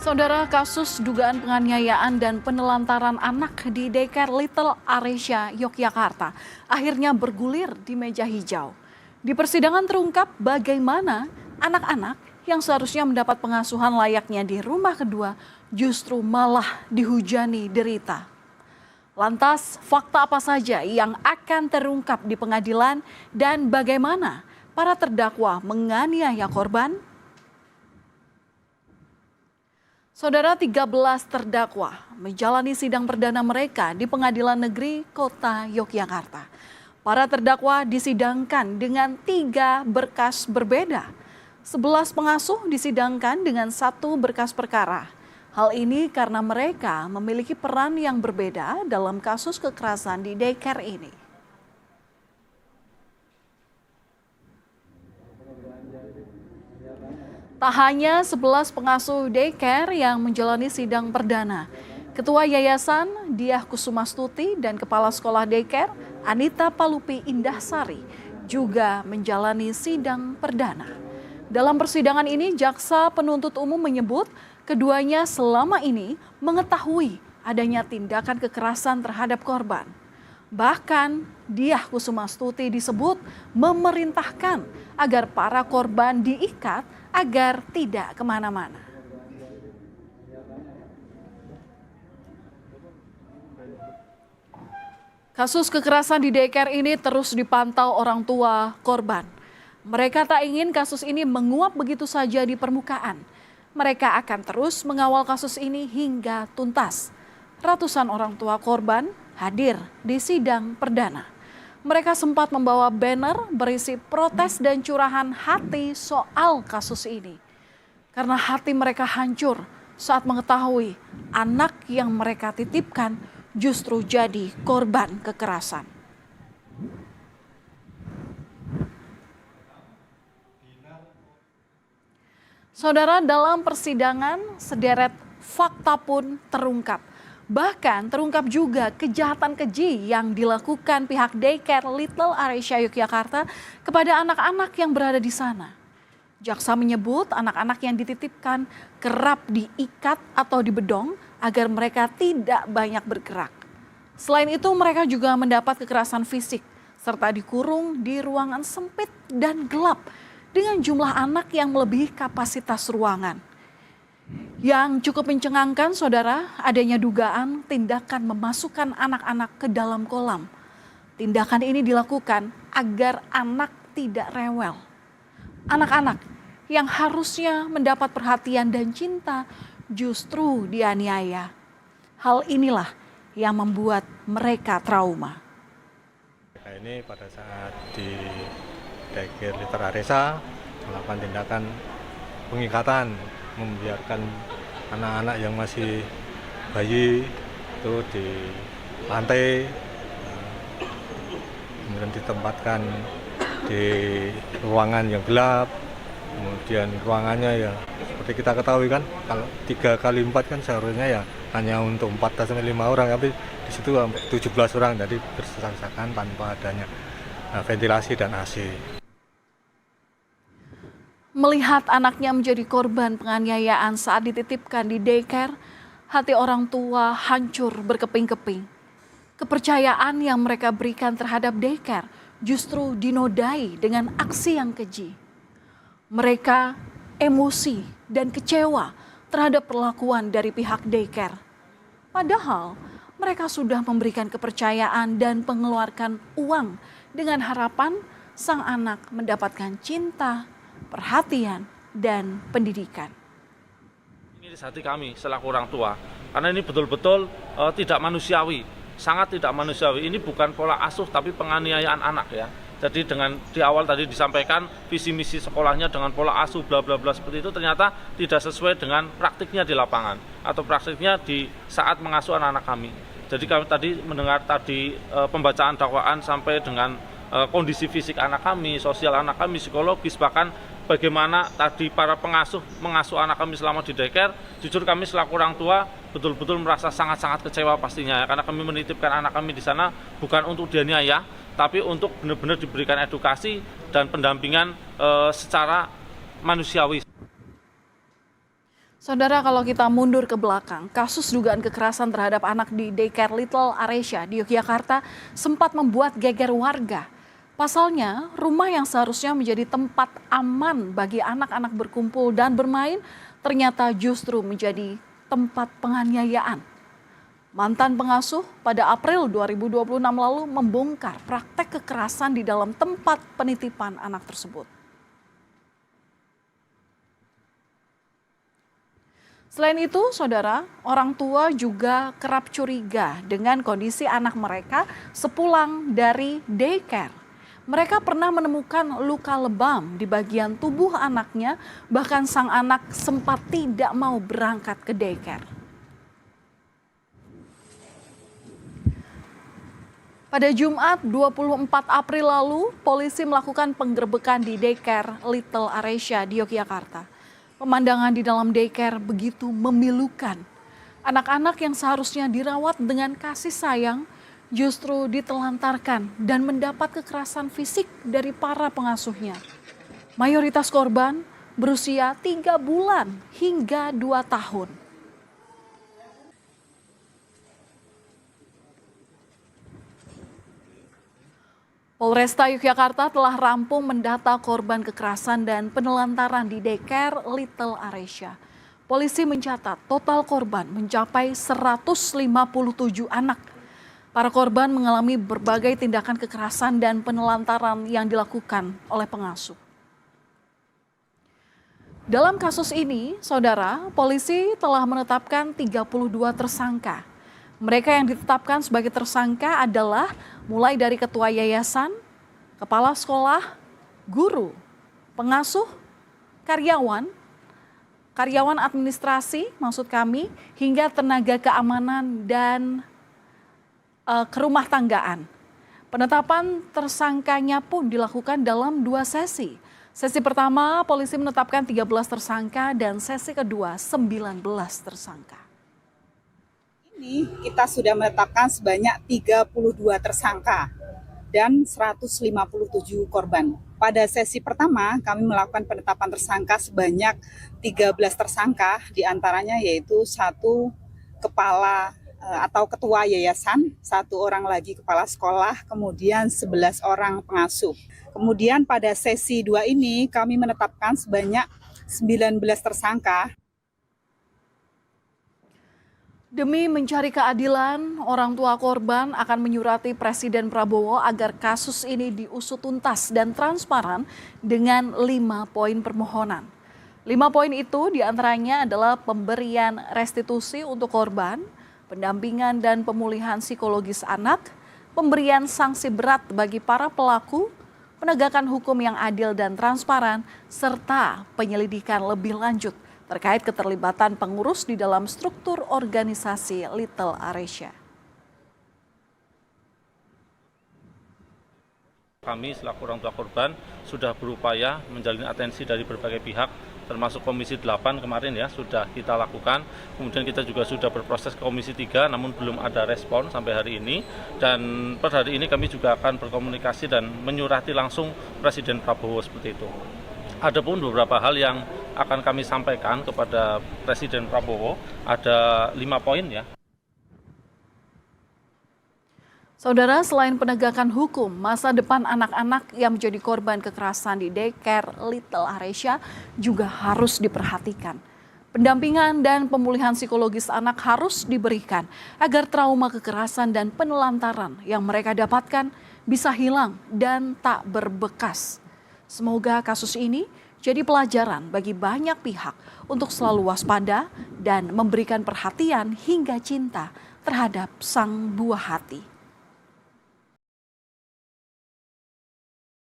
Saudara, kasus dugaan penganiayaan dan penelantaran anak di daycare Little Aresia, Yogyakarta akhirnya bergulir di meja hijau. Di persidangan terungkap bagaimana anak-anak yang seharusnya mendapat pengasuhan layaknya di rumah kedua justru malah dihujani derita. Lantas, fakta apa saja yang akan terungkap di pengadilan dan bagaimana para terdakwa menganiaya korban? Saudara, 13 terdakwa menjalani sidang perdana mereka di Pengadilan Negeri Kota Yogyakarta. Para terdakwa disidangkan dengan 3 berkas berbeda. 11 pengasuh disidangkan dengan 1 berkas perkara. Hal ini karena mereka memiliki peran yang berbeda dalam kasus kekerasan di daycare ini. Tak hanya 11 pengasuh daycare yang menjalani sidang perdana, Ketua Yayasan Diah Kusumastuti dan Kepala Sekolah Daycare Anita Palupi Indahsari juga menjalani sidang perdana. Dalam persidangan ini, jaksa penuntut umum menyebut keduanya selama ini mengetahui adanya tindakan kekerasan terhadap korban. Bahkan Diah Kusumastuti disebut memerintahkan agar para korban diikat agar tidak kemana-mana. Kasus kekerasan di daycare ini terus dipantau orang tua korban. Mereka tak ingin kasus ini menguap begitu saja di permukaan. Mereka akan terus mengawal kasus ini hingga tuntas. Ratusan orang tua korban hadir di sidang perdana. Mereka sempat membawa banner berisi protes dan curahan hati soal kasus ini. Karena hati mereka hancur saat mengetahui anak yang mereka titipkan justru jadi korban kekerasan. Saudara, dalam persidangan sederet fakta pun terungkap. Bahkan terungkap juga kejahatan keji yang dilakukan pihak daycare Little Aresia Yogyakarta kepada anak-anak yang berada di sana. Jaksa menyebut anak-anak yang dititipkan kerap diikat atau dibedong agar mereka tidak banyak bergerak. Selain itu, mereka juga mendapat kekerasan fisik serta dikurung di ruangan sempit dan gelap dengan jumlah anak yang melebihi kapasitas ruangan. Yang cukup mencengangkan, saudara, adanya dugaan tindakan memasukkan anak-anak ke dalam kolam. Tindakan ini dilakukan agar anak tidak rewel. Anak-anak yang harusnya mendapat perhatian dan cinta justru dianiaya. Hal inilah yang membuat mereka trauma. Ini pada saat di daycare Little Aresia melakukan tindakan pengikatan, membiarkan anak-anak yang masih bayi itu di lantai, kemudian ditempatkan di ruangan yang gelap, kemudian ruangannya ya seperti kita ketahui kan, kalau 3x4 kan seharusnya ya hanya untuk 4-5 orang, tapi di situ 17 orang, jadi bersesak-sesakan tanpa adanya ventilasi dan AC. Melihat anaknya menjadi korban penganiayaan saat dititipkan di daycare, hati orang tua hancur berkeping-keping. Kepercayaan yang mereka berikan terhadap daycare justru dinodai dengan aksi yang keji. Mereka emosi dan kecewa terhadap perlakuan dari pihak daycare. Padahal mereka sudah memberikan kepercayaan dan mengeluarkan uang dengan harapan sang anak mendapatkan cinta, perhatian, dan pendidikan. Ini hati kami selaku orang tua, karena ini betul-betul tidak manusiawi, sangat tidak manusiawi. Ini bukan pola asuh tapi penganiayaan anak ya. Jadi dengan di awal tadi disampaikan visi misi sekolahnya dengan pola asuh bla bla bla seperti itu, ternyata tidak sesuai dengan praktiknya di lapangan atau praktiknya di saat mengasuh anak-anak kami. Jadi kami tadi mendengar tadi pembacaan dakwaan sampai dengan kondisi fisik anak kami, sosial anak kami, psikologis, bahkan bagaimana tadi para pengasuh mengasuh anak kami selama di daycare. Jujur kami selaku orang tua betul-betul merasa sangat-sangat kecewa pastinya ya, karena kami menitipkan anak kami di sana bukan untuk dianiaya, tapi untuk benar-benar diberikan edukasi dan pendampingan secara manusiawi. Saudara, kalau kita mundur ke belakang, kasus dugaan kekerasan terhadap anak di daycare Little Aresia di Yogyakarta sempat membuat geger warga. Pasalnya, rumah yang seharusnya menjadi tempat aman bagi anak-anak berkumpul dan bermain ternyata justru menjadi tempat penganiayaan. Mantan pengasuh pada April 2026 lalu membongkar praktek kekerasan di dalam tempat penitipan anak tersebut. Selain itu, saudara, orang tua juga kerap curiga dengan kondisi anak mereka sepulang dari daycare. Mereka pernah menemukan luka lebam di bagian tubuh anaknya, bahkan sang anak sempat tidak mau berangkat ke daycare. Pada Jumat 24 April lalu, polisi melakukan penggerbekan di daycare Little Aresia di Yogyakarta. Pemandangan di dalam daycare begitu memilukan. Anak-anak yang seharusnya dirawat dengan kasih sayang justru ditelantarkan dan mendapat kekerasan fisik dari para pengasuhnya. Mayoritas korban berusia 3 bulan hingga 2 tahun. Polresta Yogyakarta telah rampung mendata korban kekerasan dan penelantaran di daycare Little Aresia. Polisi mencatat total korban mencapai 157 anak. Para korban mengalami berbagai tindakan kekerasan dan penelantaran yang dilakukan oleh pengasuh. Dalam kasus ini, saudara, polisi telah menetapkan 32 tersangka. Mereka yang ditetapkan sebagai tersangka adalah mulai dari ketua yayasan, kepala sekolah, guru, pengasuh, karyawan administrasi maksud kami, hingga tenaga keamanan dan kerumah tanggaan. Penetapan tersangkanya pun dilakukan dalam 2 sesi. Sesi pertama polisi menetapkan 13 tersangka dan sesi kedua 19 tersangka. Ini kita sudah menetapkan sebanyak 32 tersangka dan 157 korban. Pada sesi pertama kami melakukan penetapan tersangka sebanyak 13 tersangka, diantaranya yaitu 1 kepala atau ketua yayasan, 1 orang lagi kepala sekolah, kemudian 11 orang pengasuh. Kemudian pada sesi 2 ini kami menetapkan sebanyak 19 tersangka. Demi mencari keadilan, orang tua korban akan menyurati Presiden Prabowo agar kasus ini diusut tuntas dan transparan dengan 5 poin permohonan. 5 poin itu diantaranya adalah pemberian restitusi untuk korban, pendampingan dan pemulihan psikologis anak, pemberian sanksi berat bagi para pelaku, penegakan hukum yang adil dan transparan, serta penyelidikan lebih lanjut terkait keterlibatan pengurus di dalam struktur organisasi Little Aresia. Kami selaku orang tua korban sudah berupaya menjalin atensi dari berbagai pihak, termasuk Komisi 8 kemarin ya sudah kita lakukan. Kemudian kita juga sudah berproses ke Komisi 3 namun belum ada respon sampai hari ini. Dan per hari ini kami juga akan berkomunikasi dan menyurati langsung Presiden Prabowo seperti itu. Adapun beberapa hal yang akan kami sampaikan kepada Presiden Prabowo, ada 5 poin ya. Saudara, selain penegakan hukum, masa depan anak-anak yang menjadi korban kekerasan di daycare Little Aresia juga harus diperhatikan. Pendampingan dan pemulihan psikologis anak harus diberikan agar trauma kekerasan dan penelantaran yang mereka dapatkan bisa hilang dan tak berbekas. Semoga kasus ini jadi pelajaran bagi banyak pihak untuk selalu waspada dan memberikan perhatian hingga cinta terhadap sang buah hati.